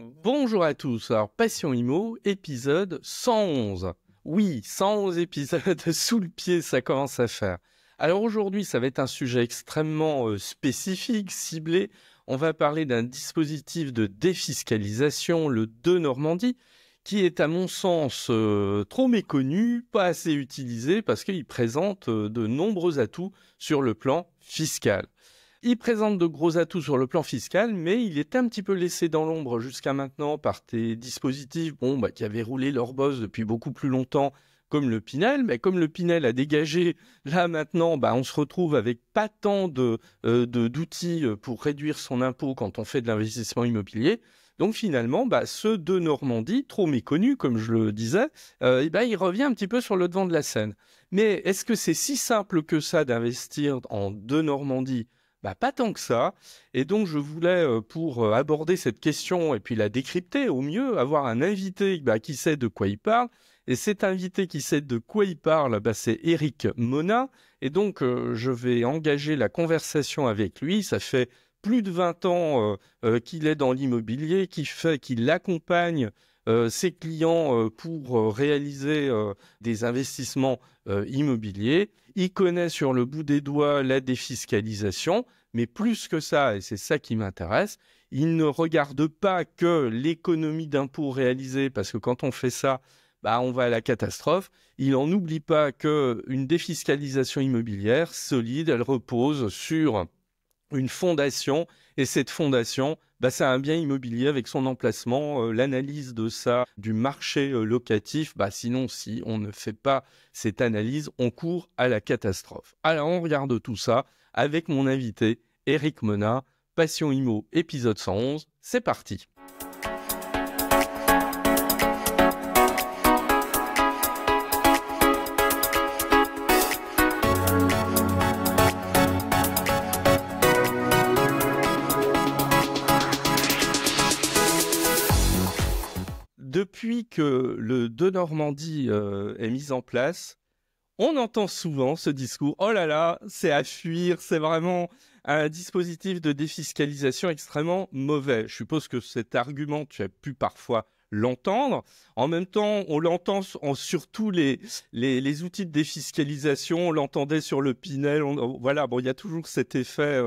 Bonjour à tous, alors Passion Immo, épisode 111. Oui, 111 épisodes sous le pied, ça commence à faire. Alors aujourd'hui, ça va être un sujet extrêmement spécifique, ciblé. On va parler d'un dispositif de défiscalisation, le Denormandie, qui est à mon sens trop méconnu, pas assez utilisé, parce qu'il présente de nombreux atouts sur le plan fiscal. Il présente de gros atouts sur le plan fiscal, mais il est un petit peu laissé dans l'ombre jusqu'à maintenant par des dispositifs qui avaient roulé leur bosse depuis beaucoup plus longtemps, comme le Pinel. Mais comme le Pinel a dégagé, là maintenant, on se retrouve avec pas tant d'outils pour réduire son impôt quand on fait de l'investissement immobilier. Donc finalement, ce Denormandie, trop méconnu, comme je le disais, il revient un petit peu sur le devant de la scène. Mais est-ce que c'est si simple que ça d'investir en Denormandie ? Pas tant que ça. Et donc, je voulais, pour aborder cette question et puis la décrypter au mieux, avoir un invité qui sait de quoi il parle. Et cet invité qui sait de quoi il parle, c'est Éric Mona. Et donc, je vais engager la conversation avec lui. Ça fait plus de 20 ans qu'il est dans l'immobilier, qu'il accompagne ses clients pour réaliser des investissements immobiliers. Il connaît sur le bout des doigts la défiscalisation, mais plus que ça, et c'est ça qui m'intéresse, il ne regarde pas que l'économie d'impôts réalisée, parce que quand on fait ça, on va à la catastrophe. Il n'en oublie pas qu'une défiscalisation immobilière solide, elle repose sur une fondation, et cette fondation, c'est un bien immobilier avec son emplacement, l'analyse de ça, du marché locatif. Sinon, si on ne fait pas cette analyse, on court à la catastrophe. Alors, on regarde tout ça avec mon invité, Éric Mona, Passion Immo, épisode 111. C'est parti. Depuis que le Denormandie est mis en place, on entend souvent ce discours « Oh là là, c'est à fuir, c'est vraiment un dispositif de défiscalisation extrêmement mauvais ». Je suppose que cet argument, tu as pu parfois l'entendre. En même temps, on l'entend sur tous les outils de défiscalisation. On l'entendait sur le Pinel. Il y a toujours cet effet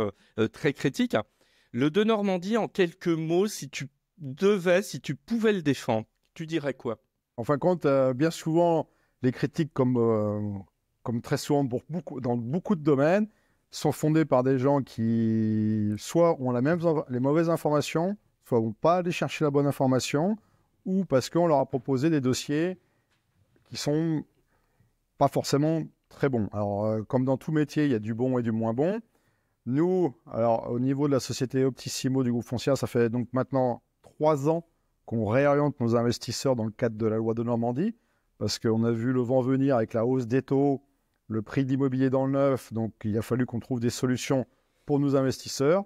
très critique. Le Denormandie, en quelques mots, si tu pouvais le défendre, tu dirais quoi? En fin de compte, bien souvent, les critiques, comme très souvent dans beaucoup de domaines, sont fondées par des gens qui soit ont les mauvaises informations, soit vont pas aller chercher la bonne information, ou parce qu'on leur a proposé des dossiers qui sont pas forcément très bons. Alors, comme dans tout métier, il y a du bon et du moins bon. Nous, alors, au niveau de la société Optissimo du groupe Foncia, ça fait donc maintenant 3 ans qu'on réoriente nos investisseurs dans le cadre de la loi Denormandie, parce qu'on a vu le vent venir avec la hausse des taux, le prix de l'immobilier dans le neuf, donc il a fallu qu'on trouve des solutions pour nos investisseurs,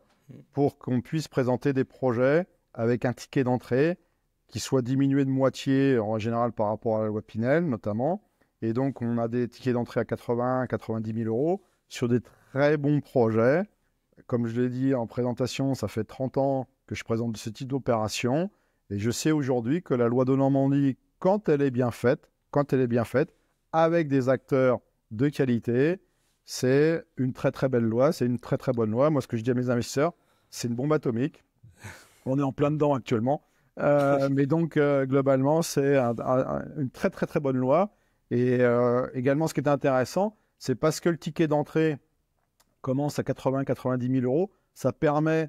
pour qu'on puisse présenter des projets avec un ticket d'entrée qui soit diminué de moitié, en général par rapport à la loi Pinel notamment, et donc on a des tickets d'entrée à 80 90 000 euros sur des très bons projets. Comme je l'ai dit en présentation, ça fait 30 ans que je présente ce type d'opération. Et je sais aujourd'hui que la loi Denormandie, quand elle est bien faite, avec des acteurs de qualité, c'est une très très belle loi, c'est une très très bonne loi. Moi, ce que je dis à mes investisseurs, c'est une bombe atomique. On est en plein dedans actuellement. Mais donc, globalement, c'est une très très très bonne loi. Et également, ce qui est intéressant, c'est parce que le ticket d'entrée commence à 80 90 000 euros, ça permet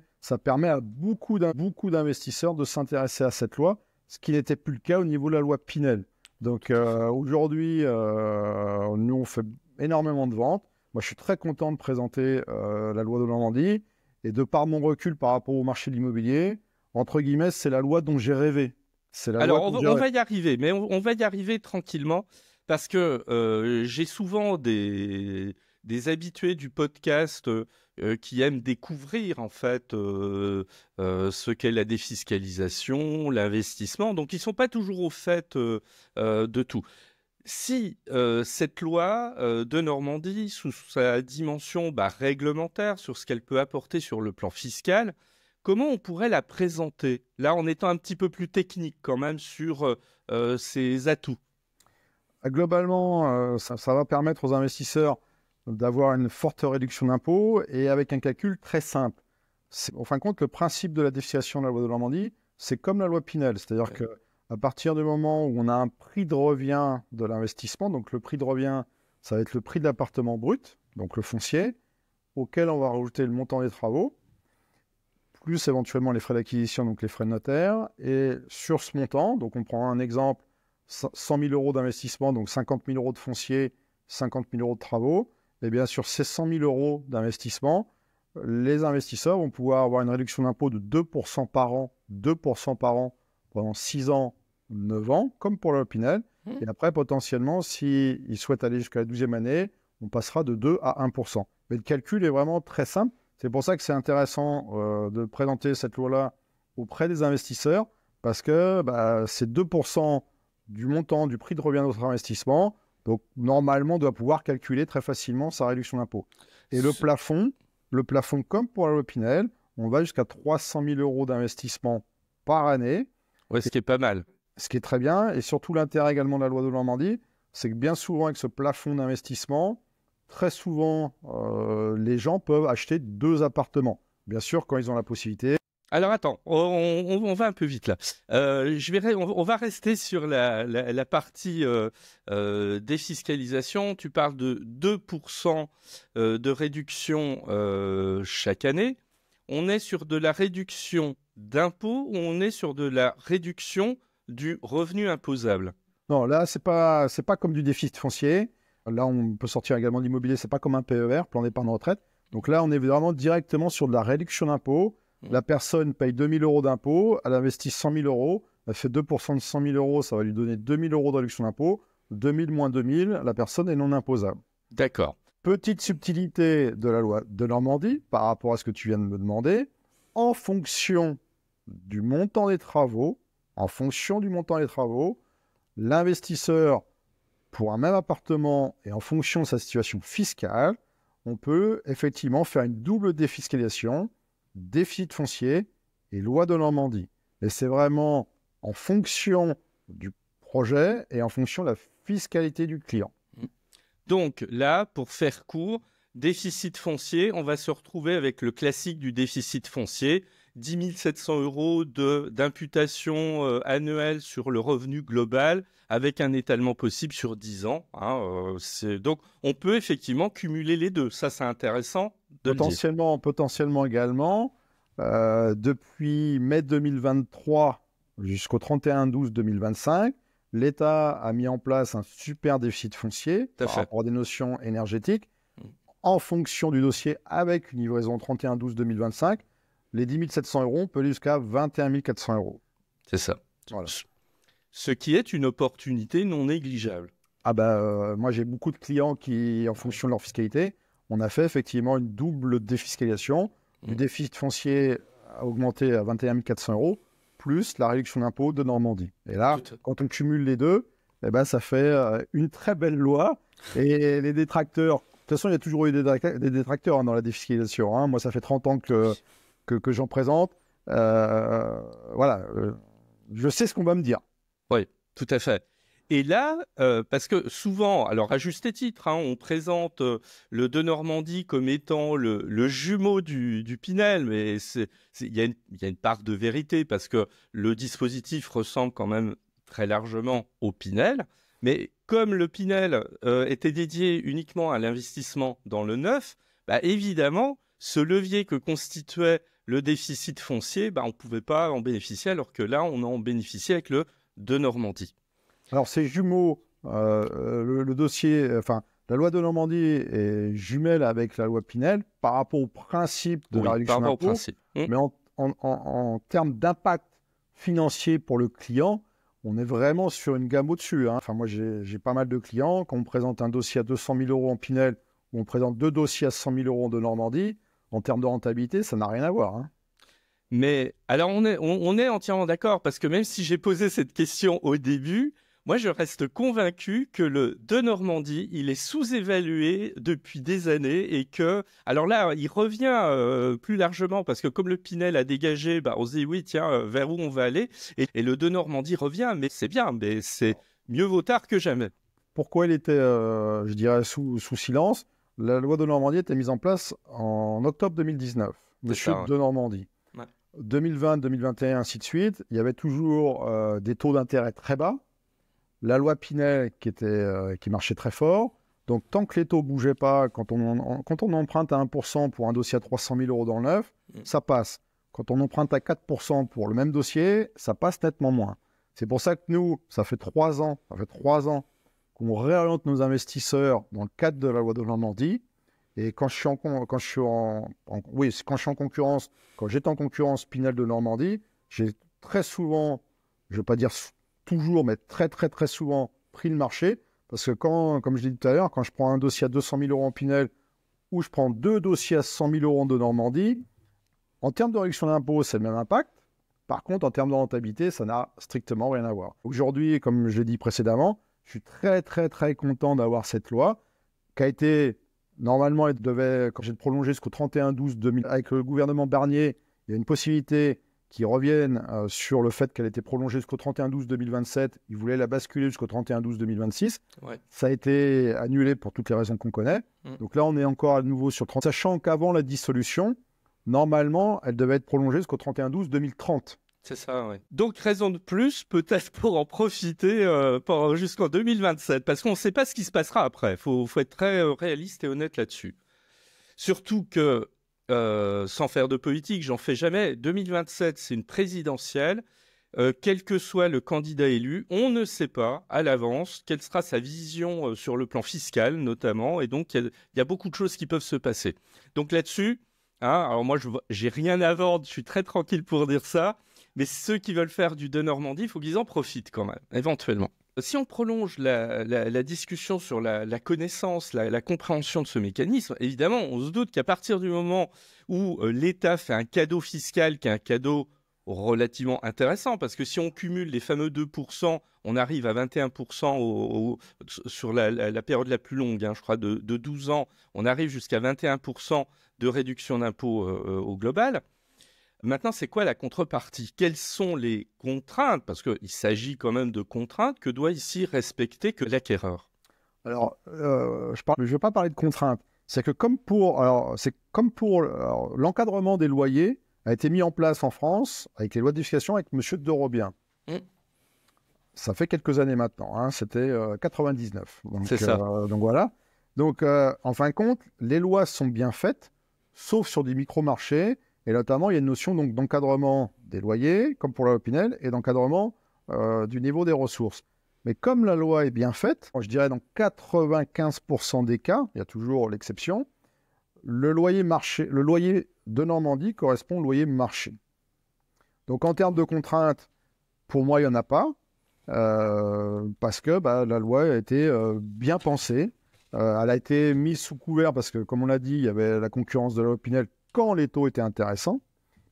à beaucoup d'investisseurs de s'intéresser à cette loi, ce qui n'était plus le cas au niveau de la loi Pinel. Donc aujourd'hui, nous, on fait énormément de ventes. Moi, je suis très content de présenter la loi Denormandie. Et de par mon recul par rapport au marché de l'immobilier, entre guillemets, c'est la loi dont j'ai rêvé. Alors, on va y arriver, mais on va y arriver tranquillement, parce que j'ai souvent des habitués du podcast qui aiment découvrir en fait ce qu'est la défiscalisation, l'investissement, donc ils ne sont pas toujours au fait de tout. Si cette loi Denormandie, sous sa dimension réglementaire, sur ce qu'elle peut apporter sur le plan fiscal, comment on pourrait la présenter? Là, en étant un petit peu plus technique quand même sur ses atouts. Globalement, ça va permettre aux investisseurs d'avoir une forte réduction d'impôts et avec un calcul très simple. En fin de compte, le principe de la défiscalisation de la loi de Normandie, c'est comme la loi Pinel. C'est-à-dire qu'à partir du moment où on a un prix de revient de l'investissement, donc le prix de revient, ça va être le prix de l'appartement brut, donc le foncier, auquel on va rajouter le montant des travaux, plus éventuellement les frais d'acquisition, donc les frais de notaire. Et sur ce montant, donc on prend un exemple, 100 000 euros d'investissement, donc 50 000 euros de foncier, 50 000 euros de travaux, et bien sur ces 100 000 euros d'investissement, les investisseurs vont pouvoir avoir une réduction d'impôt de 2% par an, 2% par an pendant 6 ans, 9 ans, comme pour le Pinel. Et après, potentiellement, s'ils souhaitent aller jusqu'à la 12e année, on passera de 2 à 1%. Mais le calcul est vraiment très simple. C'est pour ça que c'est intéressant de présenter cette loi-là auprès des investisseurs, parce que c'est 2% du montant du prix de revient de notre investissement. Donc, normalement, on doit pouvoir calculer très facilement sa réduction d'impôt. Et le plafond, comme pour la loi Pinel, on va jusqu'à 300 000 euros d'investissement par année. Ouais, ce qui est pas mal. Ce qui est très bien. Et surtout, l'intérêt également de la loi de Normandie, c'est que bien souvent, avec ce plafond d'investissement, très souvent, les gens peuvent acheter 2 appartements. Bien sûr, quand ils ont la possibilité. Alors attends, on va un peu vite là. On va rester sur la partie défiscalisation. Tu parles de 2% de réduction chaque année. On est sur de la réduction d'impôt ou on est sur de la réduction du revenu imposable? Non, là, c'est pas comme du déficit foncier. Là, on peut sortir également de l'immobilier. C'est pas comme un PER, plan d'épargne retraite. Donc là, on est vraiment directement sur de la réduction d'impôt. La personne paye 2 000 euros d'impôt, elle investit 100 000 euros, elle fait 2% de 100 000 euros, ça va lui donner 2 000 euros de réduction d'impôt. 2 000 moins 2 000, la personne est non imposable. D'accord. Petite subtilité de la loi de Normandie par rapport à ce que tu viens de me demander. En fonction du montant des travaux, l'investisseur, pour un même appartement et en fonction de sa situation fiscale, on peut effectivement faire une double défiscalisation, déficit foncier et loi de Normandie. Et c'est vraiment en fonction du projet et en fonction de la fiscalité du client. Donc là, pour faire court, déficit foncier, on va se retrouver avec le classique du déficit foncier, 10 700 euros d'imputation annuelle sur le revenu global avec un étalement possible sur 10 ans. Donc, on peut effectivement cumuler les deux. Ça, c'est intéressant de le dire. Potentiellement également, depuis mai 2023 jusqu'au 31/12/2025, l'État a mis en place un super déficit foncier par rapport à des notions énergétiques. En fonction du dossier, avec une livraison 31/12/2025, les 10 700 euros, on peut aller jusqu'à 21 400 euros. C'est ça. Voilà. Ce qui est une opportunité non négligeable. Moi, j'ai beaucoup de clients qui, en fonction de leur fiscalité, on a fait effectivement une double défiscalisation. Du déficit foncier a augmenté à 21 400 euros, plus la réduction d'impôt de Normandie. Et là, quand on cumule les deux, ça fait une très belle loi. Et les détracteurs, de toute façon, il y a toujours eu des détracteurs dans la défiscalisation. Moi, ça fait 30 ans que j'en présente. Je sais ce qu'on va me dire. Oui, tout à fait. Et là, parce que souvent, alors à juste titre, on présente le de Normandie comme étant le jumeau du Pinel, mais il y a une part de vérité parce que le dispositif ressemble quand même très largement au Pinel. Mais comme le Pinel était dédié uniquement à l'investissement dans le neuf, évidemment, ce levier que constituait le déficit foncier, on ne pouvait pas en bénéficier, alors que là, on en bénéficie avec le de Normandie. Alors, ces jumeaux, le dossier, la loi de Normandie est jumelle avec la loi Pinel par rapport au principe de la réduction d'impôt, mais en termes d'impact financier pour le client, on est vraiment sur une gamme au-dessus. Moi, j'ai pas mal de clients. Quand on présente un dossier à 200 000 euros en Pinel, ou on présente 2 dossiers à 100 000 euros de Normandie, en termes de rentabilité, ça n'a rien à voir. Mais alors, on est entièrement d'accord, parce que même si j'ai posé cette question au début, Moi, je reste convaincu que le de Normandie, il est sous-évalué depuis des années et que, alors là, il revient plus largement parce que comme le Pinel a dégagé, bah, on se dit oui, tiens, vers où on va aller et le de Normandie revient, mais c'est bien, mais c'est mieux vaut tard que jamais. Pourquoi il était, je dirais, sous silence? La loi de Normandie a été mise en place en octobre 2019. C'est Monsieur ça, ouais. de Normandie. Ouais. 2020, 2021, ainsi de suite. Il y avait toujours des taux d'intérêt très bas. La loi Pinel qui marchait très fort. Donc, tant que les taux ne bougeaient pas, quand on emprunte à 1% pour un dossier à 300 000 € dans le neuf, ça passe. Quand on emprunte à 4% pour le même dossier, ça passe nettement moins. C'est pour ça que nous, ça fait 3 ans qu'on réoriente nos investisseurs dans le cadre de la loi de Normandie. Et quand j'étais en concurrence Pinel de Normandie, j'ai très souvent, je ne vais pas dire toujours, mais très très très souvent pris le marché. Parce que comme je l'ai dit tout à l'heure, quand je prends un dossier à 200 000 € en Pinel ou je prends 2 dossiers à 100 000 € de Normandie, en termes de réduction d'impôt, c'est le même impact. Par contre, en termes de rentabilité, ça n'a strictement rien à voir. Aujourd'hui, comme je l'ai dit précédemment, je suis très très très content d'avoir cette loi qui a été, normalement, elle devait, quand j'ai prolongé jusqu'au 31/12/2000, avec le gouvernement Barnier, il y a une possibilité qu'ils reviennent sur le fait qu'elle était prolongée jusqu'au 31/12/2027. Ils voulaient la basculer jusqu'au 31/12/2026. Ouais. Ça a été annulé pour toutes les raisons qu'on connaît. Donc là, on est encore à nouveau sur 30. Sachant qu'avant la dissolution, normalement, elle devait être prolongée jusqu'au 31/12/2030. C'est ça, oui. Donc, raison de plus, peut-être pour en profiter jusqu'en 2027, parce qu'on ne sait pas ce qui se passera après. Il faut être très réaliste et honnête là-dessus. Surtout que, sans faire de politique, j'en fais jamais. 2027, c'est une présidentielle. Quel que soit le candidat élu, on ne sait pas à l'avance quelle sera sa vision sur le plan fiscal, notamment. Et donc, il y a beaucoup de choses qui peuvent se passer. Donc là-dessus, alors moi, j'ai rien à vendre, je suis très tranquille pour dire ça. Mais ceux qui veulent faire du de Normandie, il faut qu'ils en profitent quand même, éventuellement. Si on prolonge la discussion sur la connaissance, la compréhension de ce mécanisme, évidemment, on se doute qu'à partir du moment où l'État fait un cadeau fiscal qui est un cadeau relativement intéressant, parce que si on cumule les fameux 2%, on arrive à 21% sur la période la plus longue, je crois de 12 ans, on arrive jusqu'à 21% de réduction d'impôt au global. Maintenant, c'est quoi la contrepartie? Quelles sont les contraintes? Parce qu'il s'agit quand même de contraintes que doit ici respecter que l'acquéreur. Alors, je ne vais pas parler de contraintes. C'est que comme pour l'encadrement des loyers a été mis en place en France avec les lois d'éducation avec M. de Robien. Ça fait quelques années maintenant. C'était 99. C'est ça. Donc voilà. Donc, en fin de compte, les lois sont bien faites, sauf sur des micro-marchés. Et notamment, il y a une notion donc, d'encadrement des loyers, comme pour la loi Pinel, et d'encadrement du niveau des ressources. Mais comme la loi est bien faite, je dirais dans 95% des cas, il y a toujours l'exception, le loyer de Normandie correspond au loyer marché. Donc en termes de contraintes, pour moi, il n'y en a pas, parce que la loi a été bien pensée. Elle a été mise sous couvert parce que, comme on l'a dit, il y avait la concurrence de la loi Pinel quand les taux étaient intéressants.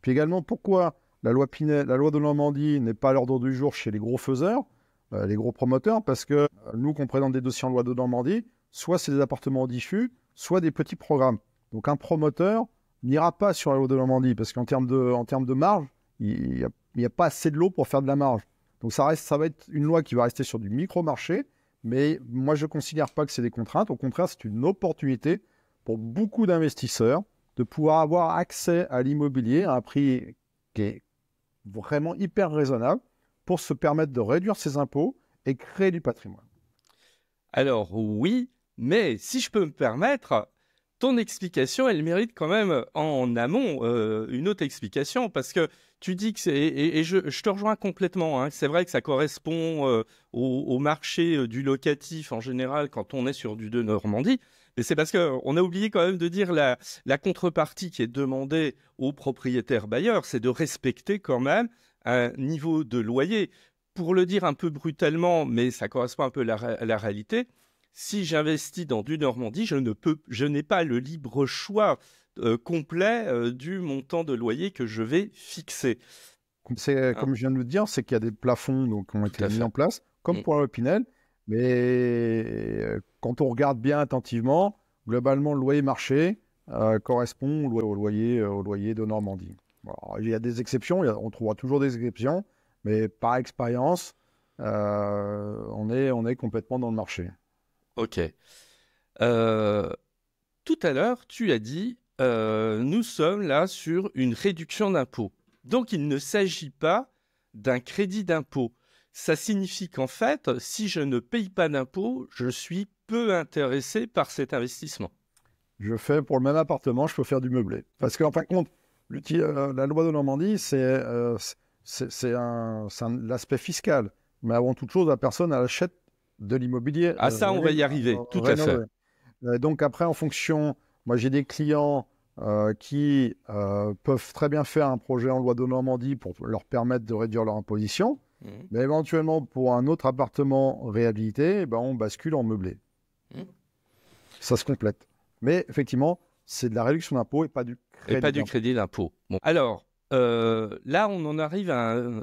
Puis également, pourquoi la loi Pinel, la loi de Normandie n'est pas à l'ordre du jour chez les gros faiseurs, les gros promoteurs, parce que nous, qu'on présente des dossiers en loi de Normandie, soit c'est des appartements diffus, soit des petits programmes. Donc un promoteur n'ira pas sur la loi de Normandie, parce qu'en termes de marge, il n'y a pas assez de lot pour faire de la marge. Donc ça va être une loi qui va rester sur du micro-marché, mais moi je ne considère pas que c'est des contraintes. Au contraire, c'est une opportunité pour beaucoup d'investisseurs de pouvoir avoir accès à l'immobilier à un prix qui est vraiment hyper raisonnable pour se permettre de réduire ses impôts et créer du patrimoine. Alors oui, mais si je peux me permettre, ton explication, elle mérite quand même en amont une autre explication, parce que tu dis que c'est... Et je te rejoins complètement, c'est vrai que ça correspond au marché du locatif en général quand on est sur du de Normandie. Mais c'est parce qu'on a oublié quand même de dire la contrepartie qui est demandée aux propriétaires bailleurs, c'est de respecter quand même un niveau de loyer. Pour le dire un peu brutalement, mais ça correspond un peu à la réalité, si j'investis dans du Normandie, je n'ai pas le libre choix complet du montant de loyer que je vais fixer. Comme je viens de le dire, c'est qu'il y a des plafonds donc, qui ont été mis en place, comme pour la Pinel. Mais quand on regarde bien attentivement, globalement, le loyer marché correspond au loyer de Normandie. Alors, il y a des exceptions, on trouvera toujours des exceptions, mais par expérience, on est complètement dans le marché. Ok. Tout à l'heure, tu as dit, nous sommes là sur une réduction d'impôt. Donc, il ne s'agit pas d'un crédit d'impôt. Ça signifie qu'en fait, si je ne paye pas d'impôt, je suis peu intéressé par cet investissement. Je fais pour le même appartement, je peux faire du meublé. Parce qu'en fin de compte, la loi de Normandie, c'est l'aspect fiscal. Mais avant toute chose, la personne elle achète de l'immobilier. Ah ça, on va y arriver, tout à fait. Donc après, en fonction, moi j'ai des clients qui peuvent très bien faire un projet en loi de Normandie pour leur permettre de réduire leur imposition. Mais éventuellement, pour un autre appartement réhabilité, ben, on bascule en meublé. Ça se complète. Mais effectivement, c'est de la réduction d'impôt et pas du crédit d'impôt. Et pas du crédit d'impôt. Bon. Alors, là, on en arrive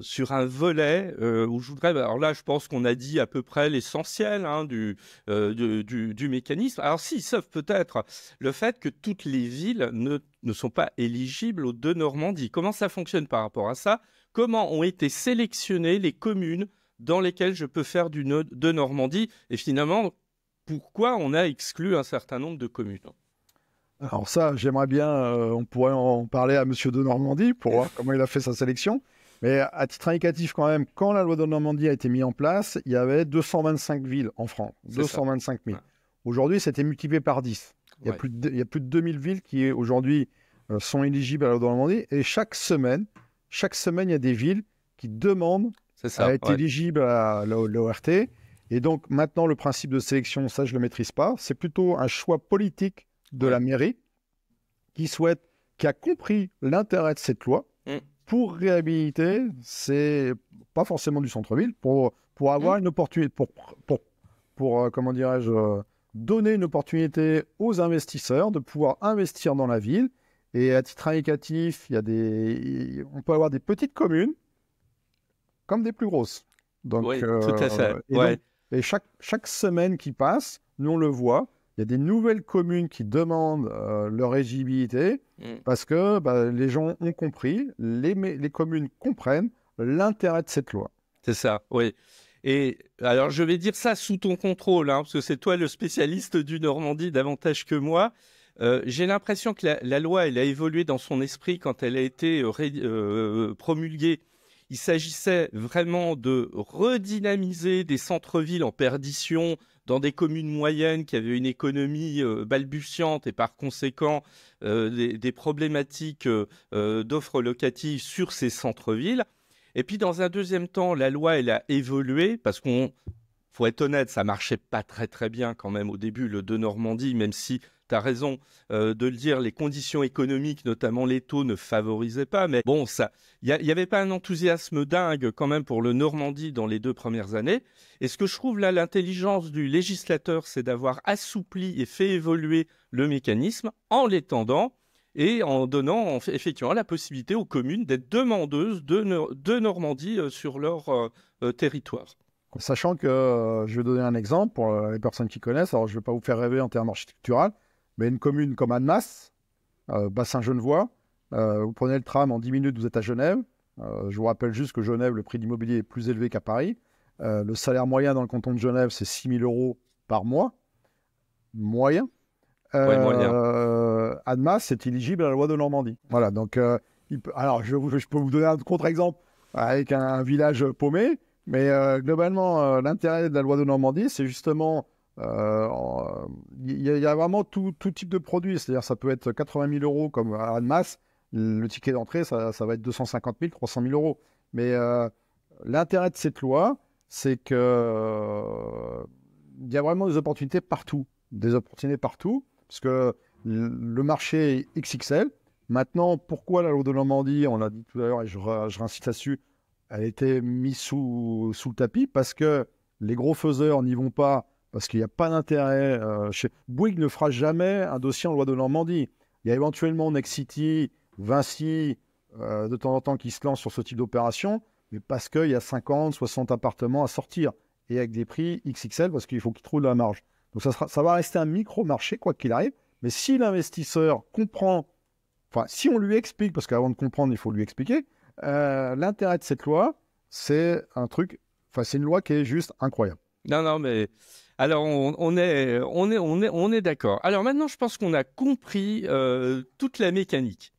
sur un volet où je voudrais... Alors là, je pense qu'on a dit à peu près l'essentiel du mécanisme. Alors si, sauf peut-être le fait que toutes les villes ne sont pas éligibles aux deux Normandies. Comment ça fonctionne par rapport à ça? Comment ont été sélectionnées les communes dans lesquelles je peux faire de Normandie? Et finalement, pourquoi on a exclu un certain nombre de communes? Alors ça, j'aimerais bien, on pourrait en parler à Monsieur de Normandie pour voir comment il a fait sa sélection. Mais à titre indicatif quand même, quand la loi de Normandie a été mise en place, il y avait 225 villes en France. 225 000. Ouais. Aujourd'hui, c'était multiplié par 10. Il y a plus de 2000 villes qui aujourd'hui sont éligibles à la loi de Normandie. Et chaque semaine, il y a des villes qui demandent à être éligibles à l'ORT. Et donc maintenant, le principe de sélection, ça je ne le maîtrise pas. C'est plutôt un choix politique de la mairie qui a compris l'intérêt de cette loi pour réhabiliter, c'est pas forcément du centre-ville, pour avoir une opportunité, pour comment dirais-je, donner une opportunité aux investisseurs de pouvoir investir dans la ville. Et à titre indicatif, on peut avoir des petites communes comme des plus grosses. Donc, oui, tout à fait. Et chaque semaine qui passe, nous on le voit, il y a des nouvelles communes qui demandent leur éligibilité parce que les gens ont compris, les communes comprennent l'intérêt de cette loi. C'est ça, oui. Et alors, je vais dire ça sous ton contrôle, parce que c'est toi le spécialiste du Normandie davantage que moi. J'ai l'impression que la loi, elle a évolué dans son esprit quand elle a été promulguée. Il s'agissait vraiment de redynamiser des centres-villes en perdition dans des communes moyennes qui avaient une économie balbutiante et par conséquent des problématiques d'offres locatives sur ces centres-villes. Et puis dans un deuxième temps, la loi elle a évolué parce faut être honnête, ça marchait pas très très bien quand même au début le de Normandie, même si tu as raison de le dire, les conditions économiques, notamment les taux, ne favorisaient pas. Mais bon, il y avait pas un enthousiasme dingue quand même pour le Normandie dans les 2 premières années. Et ce que je trouve là, l'intelligence du législateur, c'est d'avoir assoupli et fait évoluer le mécanisme en l'étendant et en donnant effectivement la possibilité aux communes d'être demandeuses de Normandie sur leur territoire. Sachant que, je vais donner un exemple pour les personnes qui connaissent, alors je ne vais pas vous faire rêver en termes architecturaux, mais une commune comme Annemasse, bassin genevois, vous prenez le tram en 10 minutes, vous êtes à Genève. Je vous rappelle juste que Genève, le prix de l'immobilier est plus élevé qu'à Paris. Le salaire moyen dans le canton de Genève, c'est 6 000 € par mois. Moyen. Annemasse, c'est éligible à la loi de Normandie. Voilà, donc, alors je peux vous donner un contre-exemple avec un village paumé, mais globalement, l'intérêt de la loi de Normandie, c'est justement... Il y a vraiment tout type de produit, c'est-à-dire ça peut être 80 000 € comme à Annemasse, le ticket d'entrée ça va être 250 000, 300 000 €. Mais l'intérêt de cette loi, c'est que il y a vraiment des opportunités partout, parce que le marché est XXL. Maintenant, pourquoi la loi de Normandie, on l'a dit tout à l'heure et je réinsiste là-dessus, elle a été mise sous le tapis parce que les gros faiseurs n'y vont pas. Parce qu'il n'y a pas d'intérêt. Bouygues ne fera jamais un dossier en loi de Normandie. Il y a éventuellement Nexity, Vinci, de temps en temps qui se lancent sur ce type d'opération, mais parce qu'il y a 50, 60 appartements à sortir et avec des prix XXL parce qu'il faut qu'ils trouvent de la marge. Donc ça va rester un micro-marché, quoi qu'il arrive. Mais si l'investisseur comprend, enfin, si on lui explique, parce qu'avant de comprendre, il faut lui expliquer, l'intérêt de cette loi, c'est un truc, enfin, c'est une loi qui est juste incroyable. Non, mais alors on est d'accord. Alors maintenant, je pense qu'on a compris toute la mécanique.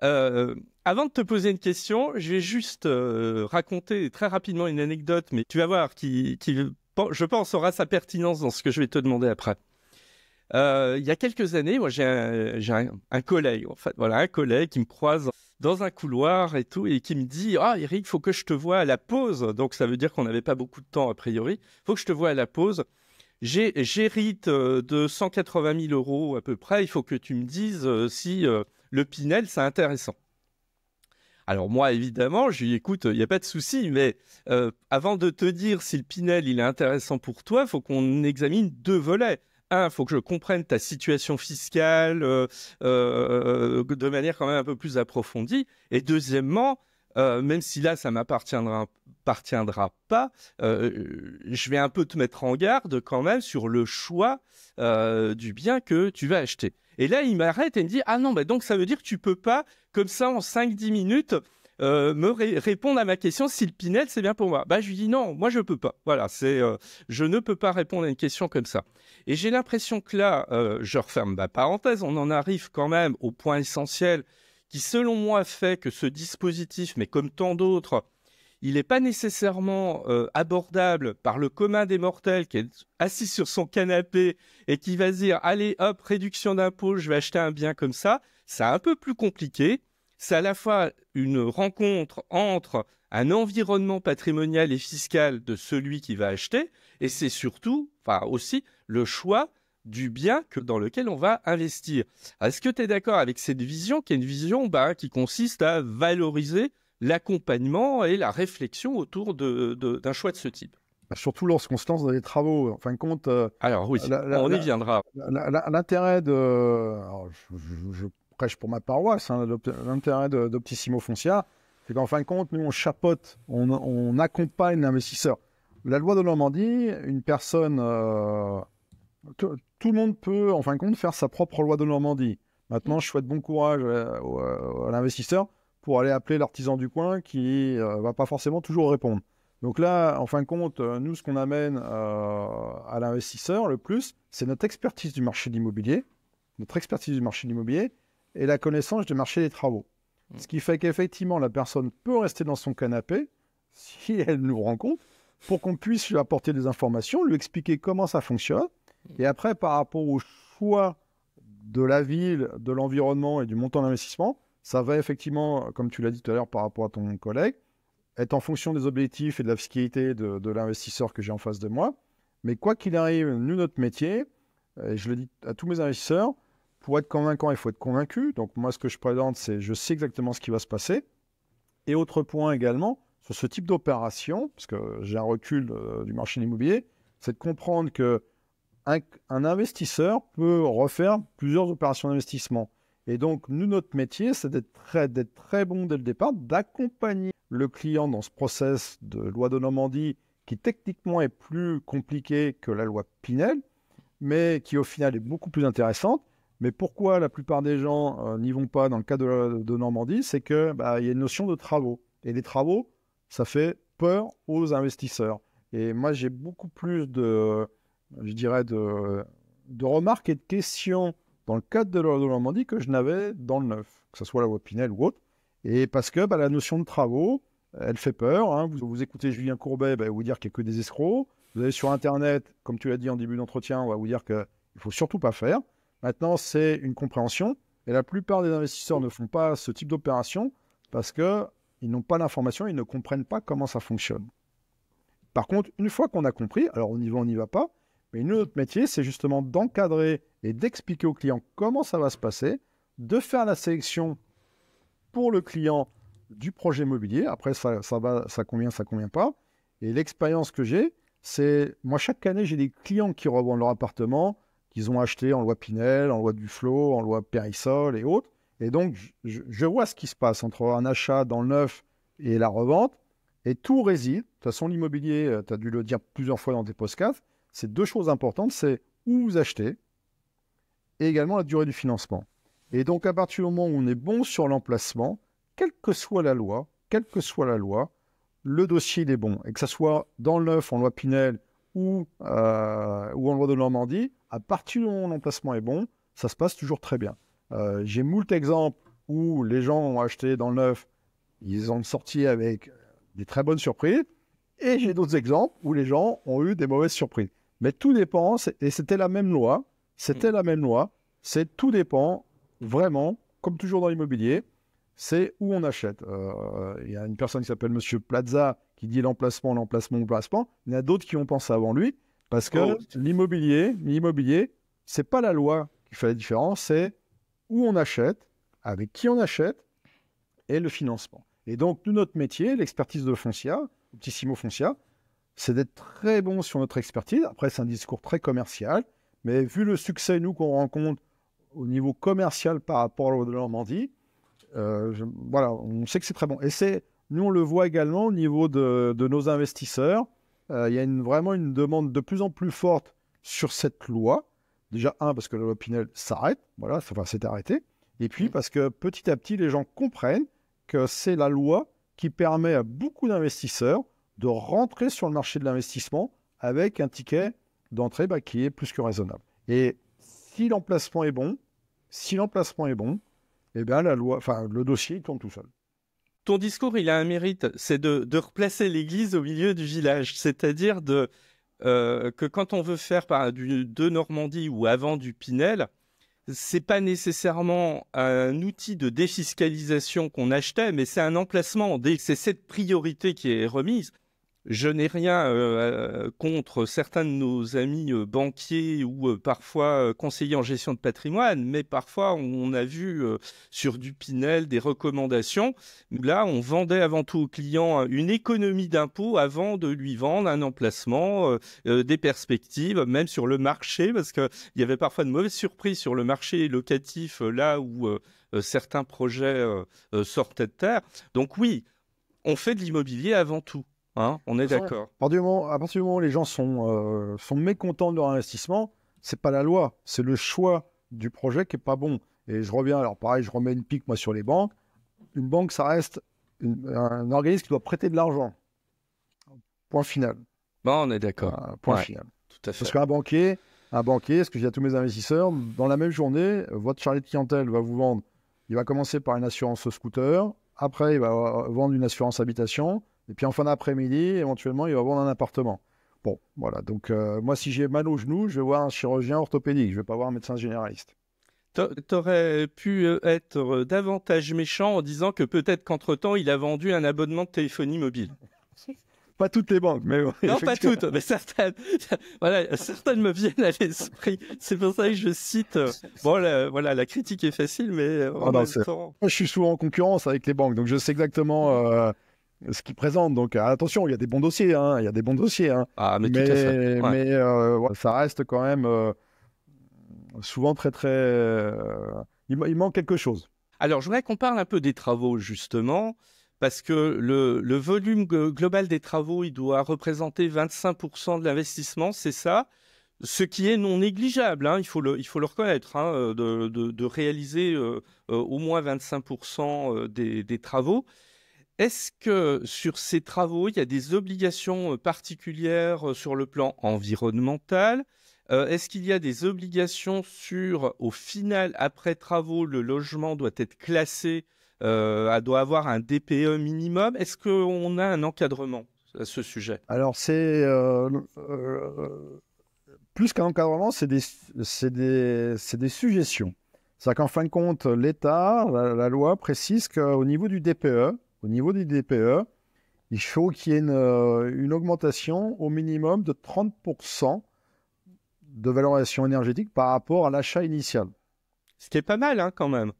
Avant de te poser une question, je vais juste raconter très rapidement une anecdote, mais tu vas voir qui, je pense, aura sa pertinence dans ce que je vais te demander après. Il y a quelques années, moi j'ai un collègue, en fait, voilà, un collègue qui me croise dans un couloir et tout, et qui me dit « Ah, Eric, faut que je te voie à la pause. » Donc ça veut dire qu'on n'avait pas beaucoup de temps a priori. « Faut que je te voie à la pause. J'hérite de 180 000 euros à peu près. Il faut que tu me dises si le Pinel, c'est intéressant. » Alors moi, évidemment, je lui dis, écoute, il n'y a pas de souci, mais avant de te dire si le Pinel il est intéressant pour toi, il faut qu'on examine deux volets. Un, il faut que je comprenne ta situation fiscale de manière quand même un peu plus approfondie. Et deuxièmement, même si là, ça ne m'appartiendra pas, je vais un peu te mettre en garde quand même sur le choix du bien que tu vas acheter. Et là, il m'arrête et me dit « Ah non, bah donc ça veut dire que tu peux pas, comme ça, en 5-10 minutes, me répondre à ma question si le Pinel, c'est bien pour moi. » Bah, je lui dis « Non, moi, je peux pas. Voilà, je ne peux pas répondre à une question comme ça. » Et j'ai l'impression que là, je referme ma parenthèse, on en arrive quand même au point essentiel qui, selon moi, fait que ce dispositif, mais comme tant d'autres, il n'est pas nécessairement abordable par le commun des mortels qui est assis sur son canapé et qui va se dire « Allez, hop, réduction d'impôt, je vais acheter un bien comme ça ». C'est un peu plus compliqué. C'est à la fois une rencontre entre un environnement patrimonial et fiscal de celui qui va acheter et c'est surtout, enfin aussi, le choix du bien dans lequel on va investir. Est-ce que tu es d'accord avec cette vision qui est une vision qui consiste à valoriser l'accompagnement et la réflexion autour d'un choix de ce type? Surtout lorsqu'on se lance dans des travaux. En fin de compte, alors oui, on y viendra. L'intérêt de... Alors, je prêche pour ma paroisse, hein, l'intérêt d'Optissimo Foncia, c'est qu'en fin de compte, nous, on chapeaute, on accompagne l'investisseur. La loi de Normandie, une personne... tout le monde peut, en fin de compte, faire sa propre loi de Normandie. Maintenant, je souhaite bon courage à l'investisseur pour aller appeler l'artisan du coin qui va pas forcément toujours répondre. Donc là, en fin de compte, nous, ce qu'on amène à l'investisseur le plus, c'est notre expertise du marché de l'immobilier, et la connaissance du marché des travaux. Ce qui fait qu'effectivement, la personne peut rester dans son canapé, si elle nous rencontre, pour qu'on puisse lui apporter des informations, lui expliquer comment ça fonctionne, et après, par rapport au choix de la ville, de l'environnement et du montant d'investissement, ça va effectivement, comme tu l'as dit tout à l'heure par rapport à ton collègue, être en fonction des objectifs et de la fiscalité de l'investisseur que j'ai en face de moi. Mais quoi qu'il arrive, nous, notre métier, et je le dis à tous mes investisseurs, pour être convaincant, il faut être convaincu. Donc moi, ce que je présente, c'est je sais exactement ce qui va se passer. Et autre point également, sur ce type d'opération, parce que j'ai un recul du marché de l'immobilier, c'est de comprendre que un investisseur peut refaire plusieurs opérations d'investissement. Et donc, nous, notre métier, c'est d'être très bon dès le départ, d'accompagner le client dans ce process de loi de Normandie qui techniquement est plus compliqué que la loi Pinel, mais qui au final est beaucoup plus intéressante. Mais pourquoi la plupart des gens n'y vont pas dans le cas de Normandie? C'est qu'il y a une notion de travaux. Et les travaux, ça fait peur aux investisseurs. Et moi, j'ai beaucoup plus de remarques et de questions dans le cadre de la Normandie que je n'avais dans le neuf, que ce soit la loi Pinel ou autre. Et parce que la notion de travaux, elle fait peur. Hein. Vous écoutez Julien Courbet, il va vous dire qu'il n'y a que des escrocs. Vous allez sur Internet, comme tu l'as dit en début d'entretien, on va vous dire qu'il ne faut surtout pas faire. Maintenant, c'est une compréhension. Et la plupart des investisseurs ne font pas ce type d'opération parce qu'ils n'ont pas l'information, ils ne comprennent pas comment ça fonctionne. Par contre, une fois qu'on a compris, alors on y va pas, mais notre métier, c'est justement d'encadrer et d'expliquer au client comment ça va se passer, de faire la sélection pour le client du projet immobilier. Après, ça convient pas. Et l'expérience que j'ai, c'est, moi, chaque année, j'ai des clients qui revendent leur appartement, qu'ils ont acheté en loi Pinel, en loi Duflot, en loi Périssol et autres. Et donc, je vois ce qui se passe entre un achat dans le neuf et la revente. Et tout réside. De toute façon, l'immobilier, tu as dû le dire plusieurs fois dans tes podcasts, c'est deux choses importantes. C'est où vous achetez et également la durée du financement. Et donc, à partir du moment où on est bon sur l'emplacement, quelle que soit la loi, le dossier il est bon. Et que ce soit dans le neuf, en loi Pinel ou en loi de Normandie, à partir du moment où l'emplacement est bon, ça se passe toujours très bien. J'ai moult exemples où les gens ont acheté dans le neuf, ils ont sorti avec des très bonnes surprises, et j'ai d'autres exemples où les gens ont eu des mauvaises surprises. Mais tout dépend, et c'était la même loi, c'est tout dépend, vraiment, comme toujours dans l'immobilier, c'est où on achète. Il y a une personne qui s'appelle Monsieur Plaza qui dit l'emplacement. Il y en a d'autres qui ont pensé avant lui, parce que l'immobilier, c'est pas la loi qui fait la différence, c'est où on achète, avec qui on achète, et le financement. Et donc, nous, notre métier, l'expertise de Foncia, Optissimo Foncia, c'est d'être très bon sur notre expertise. Après, c'est un discours très commercial, mais vu le succès, nous, qu'on rencontre au niveau commercial par rapport à la Normandie, voilà, on sait que c'est très bon. Et nous, on le voit également au niveau de nos investisseurs. Il y a vraiment une demande de plus en plus forte sur cette loi. Déjà, parce que la loi Pinel s'arrête, voilà, enfin, c'est arrêté. Et puis, parce que petit à petit, les gens comprennent que c'est la loi qui permet à beaucoup d'investisseurs de rentrer sur le marché de l'investissement avec un ticket d'entrée qui est plus que raisonnable. Et si l'emplacement est bon, eh bien, le dossier il tourne tout seul. Ton discours, il a un mérite, c'est de replacer l'église au milieu du village, c'est-à-dire que quand on veut faire de Normandie ou avant du Pinel, c'est pas nécessairement un outil de défiscalisation qu'on achetait, mais c'est un emplacement. C'est cette priorité qui est remise. Je n'ai rien contre certains de nos amis banquiers ou parfois conseillers en gestion de patrimoine, mais parfois on a vu sur du Pinel des recommandations. Là, on vendait avant tout au client une économie d'impôt avant de lui vendre un emplacement, des perspectives, même sur le marché, parce qu'il y avait parfois de mauvaises surprises sur le marché locatif, là où certains projets sortaient de terre. Donc oui, on fait de l'immobilier avant tout. Hein, on est d'accord. À partir du moment où les gens sont mécontents de leur investissement, c'est pas la loi, c'est le choix du projet qui est pas bon. Et je reviens, alors pareil, je remets une pique moi sur les banques. Une banque, ça reste un organisme qui doit prêter de l'argent. Point final. Bon, on est d'accord. Point final. Tout à fait. Parce qu'un banquier, ce que je dis à tous mes investisseurs, dans la même journée, votre chargé de clientèle va vous vendre. Il va commencer par une assurance scooter, après il va vendre une assurance habitation. Et puis en fin d'après-midi, éventuellement, il va vendre un appartement. Bon, voilà. Donc, moi, si j'ai mal au genou, je vais voir un chirurgien orthopédique. Je ne vais pas voir un médecin généraliste. T'aurais pu être davantage méchant en disant que peut-être qu'entre-temps, il a vendu un abonnement de téléphonie mobile. Pas toutes les banques, mais... Non, pas toutes, mais certaines. Voilà, certaines me viennent à l'esprit. C'est pour ça que je cite... voilà, la critique est facile, mais en même temps... Moi, je suis souvent en concurrence avec les banques, donc je sais exactement... ce qu'ils présentent. Donc attention, il y a des bons dossiers. Ah, mais tout à fait. Ouais. Mais ça reste quand même souvent très, très... il manque quelque chose. Alors, je voudrais qu'on parle un peu des travaux, justement, parce que le volume global des travaux, il doit représenter 25% de l'investissement, c'est ça. Ce qui est non négligeable, hein, il faut le reconnaître, hein, de réaliser au moins 25% des travaux. Est-ce que sur ces travaux, il y a des obligations particulières sur le plan environnemental? Est-ce qu'il y a des obligations au final, après travaux, le logement doit être classé, doit avoir un DPE minimum? Est-ce qu'on a un encadrement à ce sujet? Alors, c'est plus qu'un encadrement, c'est des suggestions. C'est-à-dire qu'en fin de compte, l'État, la loi précise qu'au niveau du DPE, il faut qu'il y ait une augmentation au minimum de 30% de valorisation énergétique par rapport à l'achat initial. Ce qui est pas mal, hein, quand même.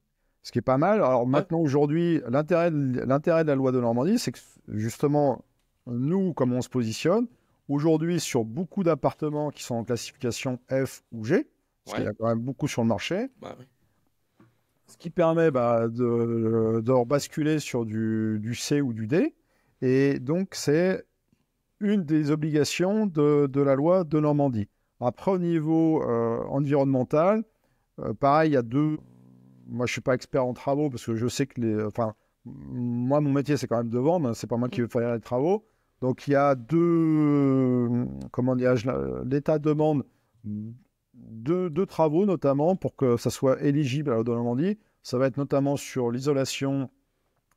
Ce qui est pas mal. Alors maintenant, aujourd'hui, l'intérêt de la loi de Normandie, c'est que justement, nous, comme on se positionne, aujourd'hui, sur beaucoup d'appartements qui sont en classification F ou G, parce qu'il y a quand même beaucoup sur le marché, ce qui permet de rebasculer sur du C ou du D. Et donc, c'est une des obligations de la loi de Normandie. Après, au niveau environnemental, pareil, il y a deux. Moi, je ne suis pas expert en travaux parce que je sais que moi, mon métier, c'est quand même de vendre. Hein, c'est pas moi qui vais faire les travaux. Donc, il y a comment dirais-je, l'État demande deux travaux, notamment, pour que ça soit éligible à la loi de Normandie. Ça va être notamment sur l'isolation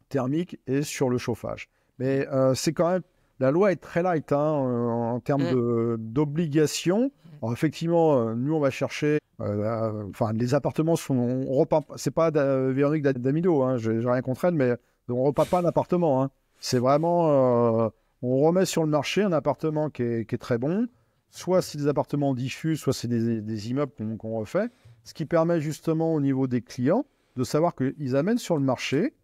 thermique et sur le chauffage. Mais c'est quand même. La loi est très light en termes d'obligations. Alors effectivement, nous on va chercher. Les appartements sont. C'est pas Véronique Damido, hein, j'ai rien contre elle, mais on repart pas un appartement. Hein. C'est vraiment. On remet sur le marché un appartement qui est très bon. Soit c'est des appartements diffus, soit c'est des immeubles qu'on refait. Ce qui permet justement au niveau des clients de savoir qu'ils amènent sur le marché.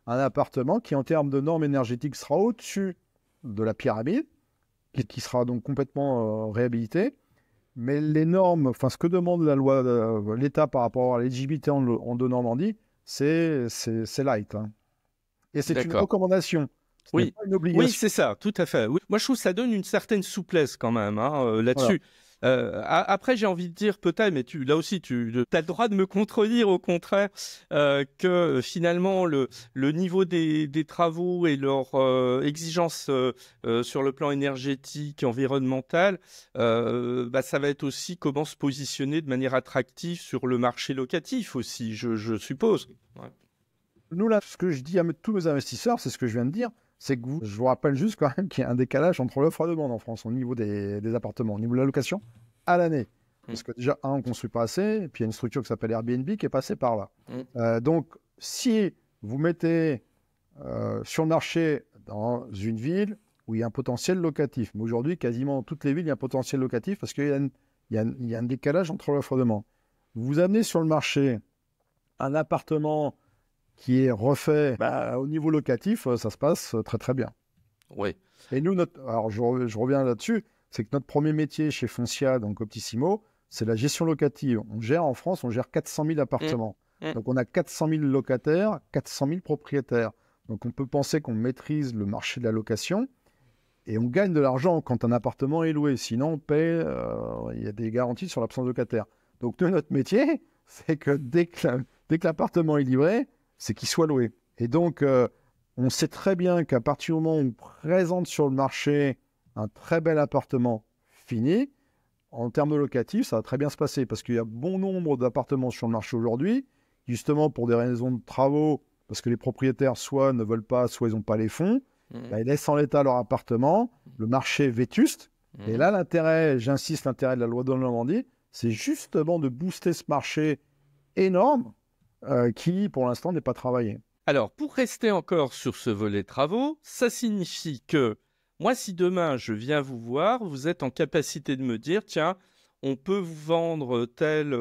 Un appartement qui, en termes de normes énergétiques, sera au-dessus de la pyramide, qui sera donc complètement réhabilité. Mais les normes, ce que demande la loi, l'État par rapport à l'éligibilité de Normandie, c'est light. Hein. Et c'est une recommandation. Ce n'est pas une obligation. Oui, c'est ça, tout à fait. Oui. Moi, je trouve que ça donne une certaine souplesse quand même là-dessus. Voilà. Après, j'ai envie de dire peut-être, mais tu as le droit de me contredire au contraire, que finalement le niveau des travaux et leurs exigences sur le plan énergétique, environnemental, ça va être aussi comment se positionner de manière attractive sur le marché locatif aussi, je suppose. Ouais. Nous, là, ce que je dis à tous mes investisseurs, c'est ce que je viens de dire, c'est que je vous rappelle juste quand même qu'il y a un décalage entre l'offre et la demande en France au niveau des appartements, au niveau de la location à l'année. Parce que déjà, on ne construit pas assez, et puis il y a une structure qui s'appelle Airbnb qui est passée par là. Donc, si vous mettez sur le marché dans une ville où il y a un potentiel locatif, mais aujourd'hui, quasiment dans toutes les villes, il y a un potentiel locatif parce qu'il y a un décalage entre l'offre et la demande. Vous amenez sur le marché un appartement qui est refait au niveau locatif, ça se passe très très bien. Oui. Et nous, alors je reviens là-dessus, c'est que notre premier métier chez Foncia, donc Optissimo, c'est la gestion locative. En France, on gère 400 000 appartements. Donc on a 400 000 locataires, 400 000 propriétaires. Donc on peut penser qu'on maîtrise le marché de la location et on gagne de l'argent quand un appartement est loué. Sinon, on paie, il y a des garanties sur l'absence de locataire. Donc notre métier, c'est que dès que l'appartement est livré, c'est qu'il soit loué. Et donc, on sait très bien qu'à partir du moment où on présente sur le marché un très bel appartement fini, en termes de locatif, ça va très bien se passer parce qu'il y a bon nombre d'appartements sur le marché aujourd'hui, justement pour des raisons de travaux, parce que les propriétaires soit ne veulent pas, soit ils n'ont pas les fonds, ils laissent en l'état leur appartement, le marché est vétuste. Et là, l'intérêt de la loi de Normandie, c'est justement de booster ce marché énorme qui, pour l'instant, n'est pas travaillé. Alors, pour rester encore sur ce volet travaux, ça signifie que moi, si demain je viens vous voir, vous êtes en capacité de me dire, tiens, on peut vous vendre tel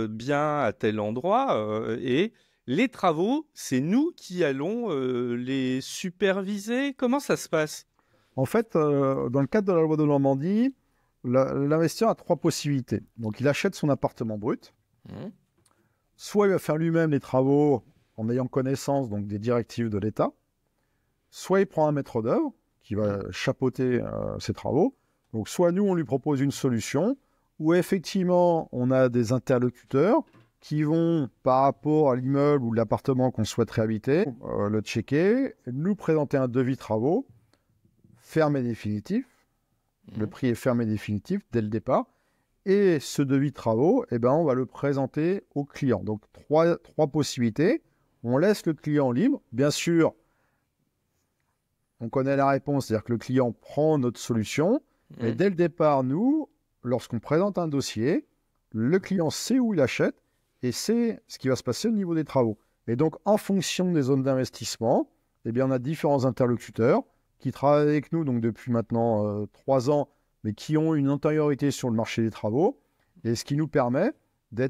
bien à tel endroit et les travaux, c'est nous qui allons les superviser. Comment ça se passe ? En fait, dans le cadre de la loi de Normandie, l'investisseur a trois possibilités. Donc, il achète son appartement brut. Soit il va faire lui-même les travaux en ayant connaissance donc, des directives de l'État, soit il prend un maître d'œuvre qui va chapeauter ses travaux. Donc soit nous, on lui propose une solution où effectivement, on a des interlocuteurs qui vont, par rapport à l'immeuble ou l'appartement qu'on souhaiterait habiter, le checker, nous présenter un devis travaux ferme et définitif. Le prix est ferme et définitif dès le départ. Et ce devis de travaux, on va le présenter au client. Donc, trois possibilités. On laisse le client libre. Bien sûr, on connaît la réponse, c'est-à-dire que le client prend notre solution. Mais dès le départ, nous, lorsqu'on présente un dossier, le client sait où il achète et sait ce qui va se passer au niveau des travaux. Et donc, en fonction des zones d'investissement, on a différents interlocuteurs qui travaillent avec nous donc depuis maintenant 3 ans, mais qui ont une antériorité sur le marché des travaux, et ce qui nous permet de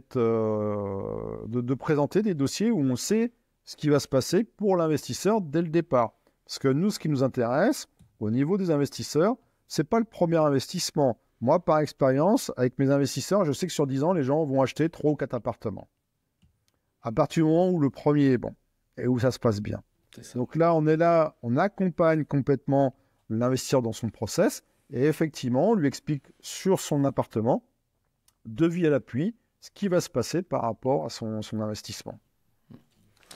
présenter des dossiers où on sait ce qui va se passer pour l'investisseur dès le départ. Parce que nous, ce qui nous intéresse, au niveau des investisseurs, ce n'est pas le premier investissement. Moi, par expérience, avec mes investisseurs, je sais que sur 10 ans, les gens vont acheter 3 ou 4 appartements. à partir du moment où le premier est bon et où ça se passe bien. Donc là, on accompagne complètement l'investisseur dans son process et effectivement, on lui explique sur son appartement, devis à l'appui, ce qui va se passer par rapport à son investissement.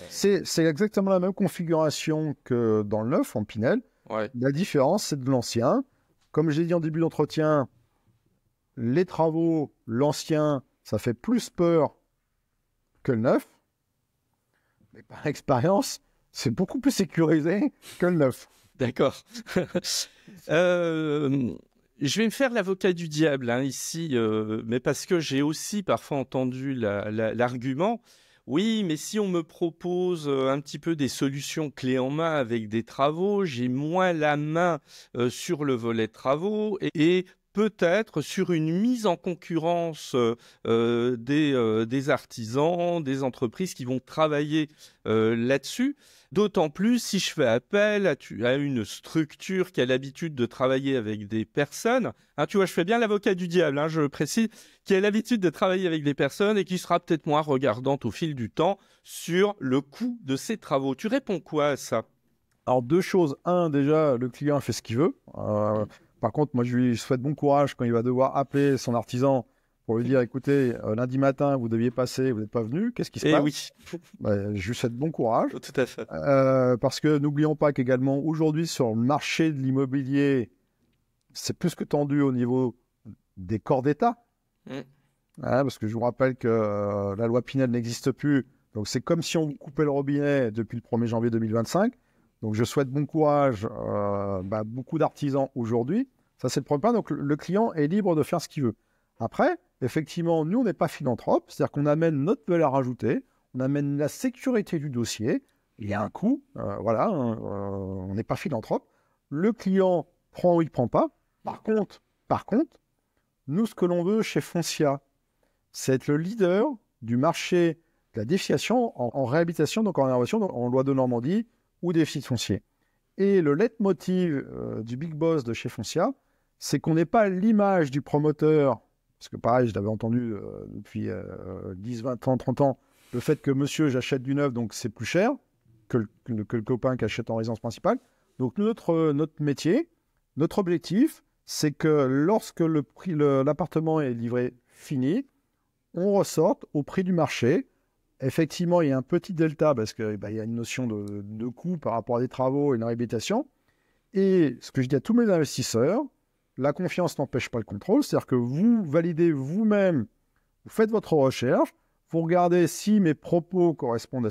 C'est exactement la même configuration que dans le neuf, en Pinel. Ouais. La différence, c'est de l'ancien. Comme j'ai dit en début d'entretien, les travaux, l'ancien, ça fait plus peur que le neuf. Mais par expérience, c'est beaucoup plus sécurisé que le neuf. D'accord. Je vais me faire l'avocat du diable ici, mais parce que j'ai aussi parfois entendu l'argument. Oui, mais si on me propose un petit peu des solutions clés en main avec des travaux, j'ai moins la main sur le volet travaux et peut-être sur une mise en concurrence des artisans, des entreprises qui vont travailler là-dessus. D'autant plus si je fais appel à une structure qui a l'habitude de travailler avec des personnes. Tu vois, je fais bien l'avocat du diable, je précise, qui a l'habitude de travailler avec des personnes et qui sera peut-être moins regardante au fil du temps sur le coût de ses travaux. Tu réponds quoi à ça? Alors, deux choses. Un, déjà, le client fait ce qu'il veut. Par contre, moi, je lui souhaite bon courage quand il va devoir appeler son artisan pour lui dire, écoutez, lundi matin, vous deviez passer, vous n'êtes pas venu, qu'est-ce qui se passe? Oui. Je lui souhaite bon courage. Tout à fait. Parce que n'oublions pas qu'également, aujourd'hui, sur le marché de l'immobilier, c'est plus que tendu au niveau des corps d'État. Parce que je vous rappelle que la loi Pinel n'existe plus. Donc, c'est comme si on coupait le robinet depuis le 1er janvier 2025. Donc, je souhaite bon courage beaucoup d'artisans aujourd'hui. Ça, c'est le premier point. Donc, le client est libre de faire ce qu'il veut. Après, effectivement, nous, on n'est pas philanthrope. C'est-à-dire qu'on amène notre valeur ajoutée, on amène la sécurité du dossier. Il y a un coût. On n'est pas philanthrope. Le client prend ou il ne prend pas. Par contre, nous, ce que l'on veut chez Foncia, c'est être le leader du marché de la définition en réhabilitation, donc en rénovation, donc en loi de Normandie ou déficit foncier. Et le leitmotiv du big boss de chez Foncia, c'est qu'on n'est pas l'image du promoteur, parce que pareil, je l'avais entendu depuis 10, 20 ans, 30 ans, le fait que monsieur, j'achète du neuf, donc c'est plus cher que le copain qui achète en résidence principale. Donc notre métier, notre objectif, c'est que lorsque l'appartement est livré fini, on ressorte au prix du marché. Effectivement, il y a un petit delta parce qu'il y a une notion de coût par rapport à des travaux et une réhabilitation. Et ce que je dis à tous mes investisseurs, la confiance n'empêche pas le contrôle. C'est-à-dire que vous validez vous-même, vous faites votre recherche, vous regardez si mes propos correspondent à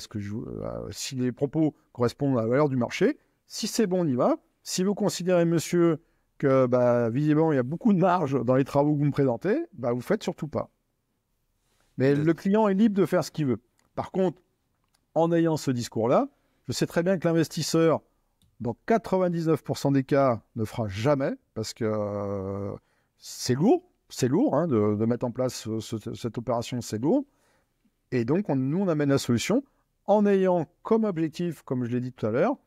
si les propos correspondent à la valeur du marché. Si c'est bon, on y va. Si vous considérez, monsieur, que visiblement il y a beaucoup de marge dans les travaux que vous me présentez, vous faites surtout pas. Mais le client est libre de faire ce qu'il veut. Par contre, en ayant ce discours-là, je sais très bien que l'investisseur, dans 99% des cas, ne fera jamais, parce que c'est lourd de mettre en place cette opération, c'est lourd. Et donc, nous, on amène la solution en ayant comme objectif, comme je l'ai dit tout à l'heure,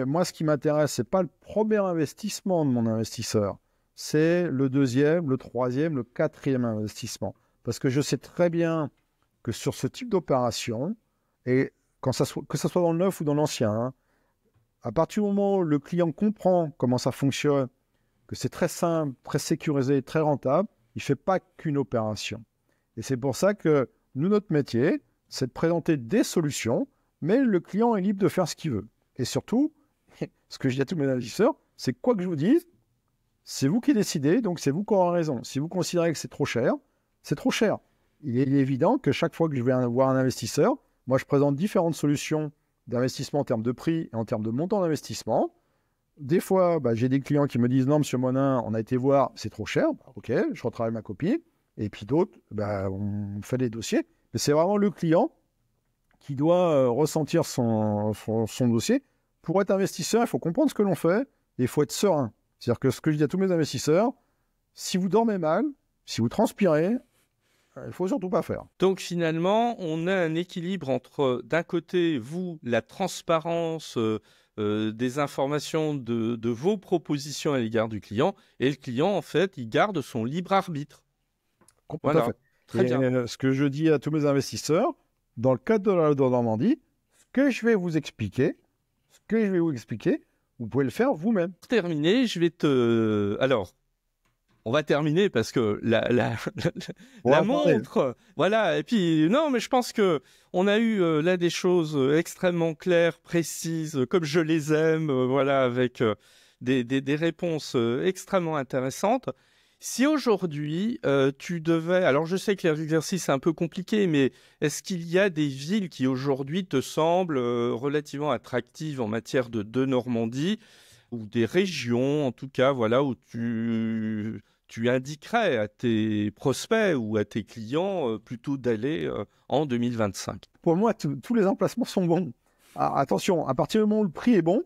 moi, ce qui m'intéresse, c'est pas le premier investissement de mon investisseur, c'est le deuxième, le troisième, le quatrième investissement. Parce que je sais très bien que sur ce type d'opération, et que ça soit dans le neuf ou dans l'ancien, à partir du moment où le client comprend comment ça fonctionne, que c'est très simple, très sécurisé, très rentable, il ne fait pas qu'une opération. Et c'est pour ça que nous, notre métier, c'est de présenter des solutions, mais le client est libre de faire ce qu'il veut. Et surtout, ce que je dis à tous mes investisseurs, c'est quoi que je vous dise, c'est vous qui décidez, donc c'est vous qui aurez raison. Si vous considérez que c'est trop cher, c'est trop cher. Il est évident que chaque fois que je vais voir un investisseur, moi je présente différentes solutions d'investissement en termes de prix et en termes de montant d'investissement. Des fois, j'ai des clients qui me disent « Non, monsieur Monin, on a été voir, c'est trop cher. » Ok, je retravaille ma copie. Et puis d'autres, on fait des dossiers. Mais c'est vraiment le client qui doit ressentir son dossier. Pour être investisseur, il faut comprendre ce que l'on fait et il faut être serein. C'est-à-dire que ce que je dis à tous mes investisseurs, si vous dormez mal, si vous transpirez, il ne faut surtout pas faire. Donc finalement, on a un équilibre entre, d'un côté, vous, la transparence des informations de vos propositions à l'égard du client, et le client, en fait, il garde son libre arbitre. Tout à fait. Très bien. Ce que je dis à tous mes investisseurs, dans le cadre de la loi de Normandie, ce que je vais vous expliquer, vous pouvez le faire vous-même. Pour terminer, je vais te... Alors, on va terminer parce que la montre, voilà. Et puis, non, mais je pense que on a eu là des choses extrêmement claires, précises, comme je les aime, voilà, avec des réponses extrêmement intéressantes. Si aujourd'hui, tu devais... Alors, je sais que l'exercice est un peu compliqué, mais est-ce qu'il y a des villes qui aujourd'hui te semblent relativement attractives en matière de Normandie, ou des régions, en tout cas, voilà, où tu indiquerais à tes prospects ou à tes clients plutôt d'aller en 2025? Pour moi, tous les emplacements sont bons. Ah, attention, à partir du moment où le prix est bon,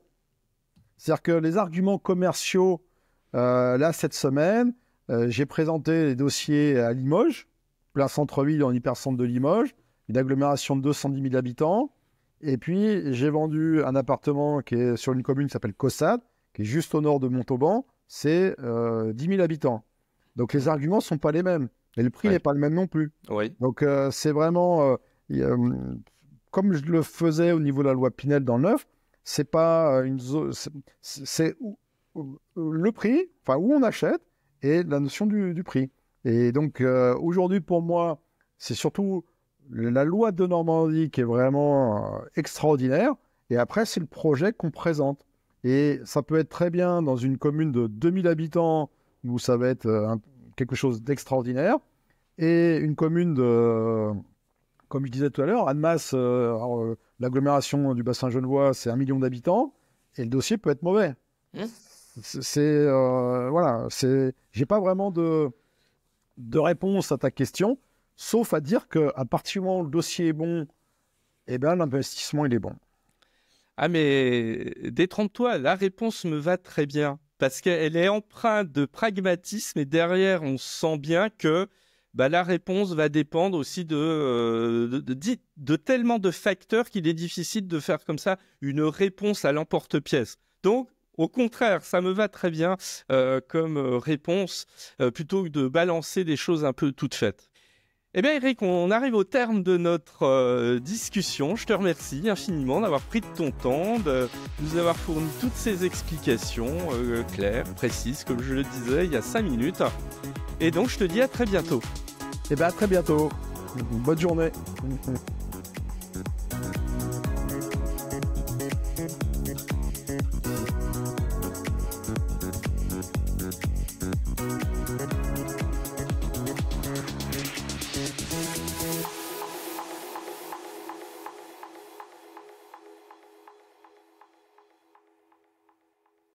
c'est-à-dire que les arguments commerciaux, là, cette semaine, j'ai présenté les dossiers à Limoges, plein centre-ville en hypercentre de Limoges, une agglomération de 210 000 habitants. Et puis, j'ai vendu un appartement qui est sur une commune qui s'appelle Caussade, qui est juste au nord de Montauban. C'est 10 000 habitants. Donc, les arguments ne sont pas les mêmes. Et le prix n'est pas le même non plus. Oui. Donc, c'est vraiment... comme je le faisais au niveau de la loi Pinel dans le neuf, c'est pas une zone... C'est le prix, enfin, où on achète, et la notion du prix. Et donc, aujourd'hui, pour moi, c'est surtout la loi de Normandie qui est vraiment extraordinaire. Et après, c'est le projet qu'on présente. Et ça peut être très bien dans une commune de 2000 habitants où ça va être quelque chose d'extraordinaire. Et une commune de, comme je disais tout à l'heure, Annemasse, l'agglomération du bassin genevois, c'est 1 million d'habitants. Et le dossier peut être mauvais. Voilà, j'ai pas vraiment de réponse à ta question, sauf à dire qu'à partir du moment où le dossier est bon, eh ben, l'investissement, il est bon. Ah, mais détrompe-toi, la réponse me va très bien, parce qu'elle est empreinte de pragmatisme, et derrière, on sent bien que la réponse va dépendre aussi de tellement de facteurs qu'il est difficile de faire comme ça une réponse à l'emporte-pièce. Donc, au contraire, ça me va très bien comme réponse, plutôt que de balancer des choses un peu toutes faites. Eh bien, Eric, on arrive au terme de notre discussion. Je te remercie infiniment d'avoir pris de ton temps, de nous avoir fourni toutes ces explications claires, précises, comme je le disais il y a 5 minutes. Et donc, je te dis à très bientôt. Eh bien, à très bientôt. Bonne journée.